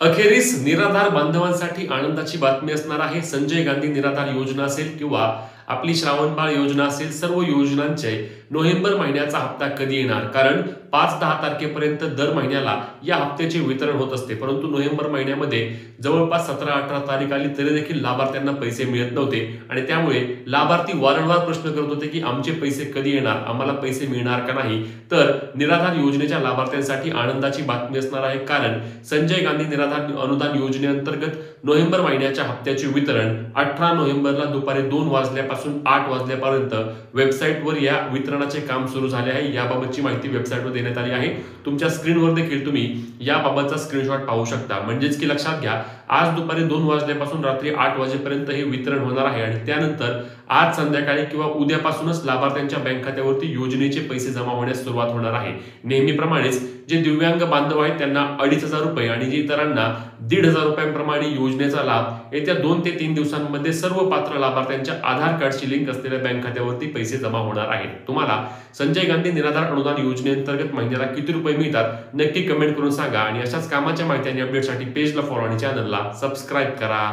अखेरीस निराधार बांधवांसाठी आनंदाची बातमी असणार आहे. संजय गांधी निराधार योजना असेल किंवा आपली श्रावणबाळ योजना असेल, सर्व योजनांचे नोव्हेंबर महिन्याचा हप्ता कधी येणार? कारण 5-10 तारखेपर्यंत दर महिन्याला या हप्त्याचे वितरण होत असते. परंतु नोव्हेंबर महिन्यामध्ये जवळपास 17-18 तारीख आली तरी देखील लाभार्थ्यांना पैसे मिळत नव्हते आणि त्यामुळे लाभार्थी वारंवार प्रश्न करत होते की आमचे पैसे कधी येणार? आम्हाला पैसे मिळणार का नाही? तर निराधार योजनेच्या लाभार्थ्यांसाठी आनंदाची बातमी असणार आहे. कारण संजय गांधी निराधार अनुदान योजनेअंतर्गत नोव्हेंबर महिन्याच्या हप्त्याचे वितरण 18 नोव्हेंबरला दुपारी 2 वाजल्यापासून 8 वाजल्यापर्यंत वेबसाईटवर या वितरणाचे काम सुरू झाले आहे. याबाबतची माहिती वेबसाईटवर देण्यात आली आहे. तुमच्या स्क्रीनवर देखील तुम्ही याबाबतचा स्क्रीनशॉट पाहू शकता. म्हणजेच की लक्षात घ्या, आज दुपारी 2 वाजल्यापासून रात्री 8 वाजेपर्यंत हे वितरण होणार आहे आणि त्यानंतर आज संध्याकाळी किंवा उद्यापासूनच लाभार्थ्यांच्या बँक खात्यावरती योजनेचे पैसे जमा होण्यास सुरुवात होणार आहे. नेहमीप्रमाणेच जे दिव्यांग बांधव आहेत त्यांना ₹2,500 आणि जे इतरांना ₹1,500 योजनेचा लाभ येत्या 2 ते 3 दिवसांमध्ये सर्व पात्र लाभार्थ्यांच्या आधार कार्डची लिंक असलेल्या बँक खात्यावरती पैसे जमा होणार आहेत. तुम्हाला संजय गांधी निराधार अनुदान योजनेअंतर्गत महिन्याला किती रुपये मिळतात नक्की कमेंट करून सांगा आणि अशाच कामाच्या माहिती आणि अपडेटसाठी पेजला फॉलो आणि चॅनलला सबस्क्राईब करा.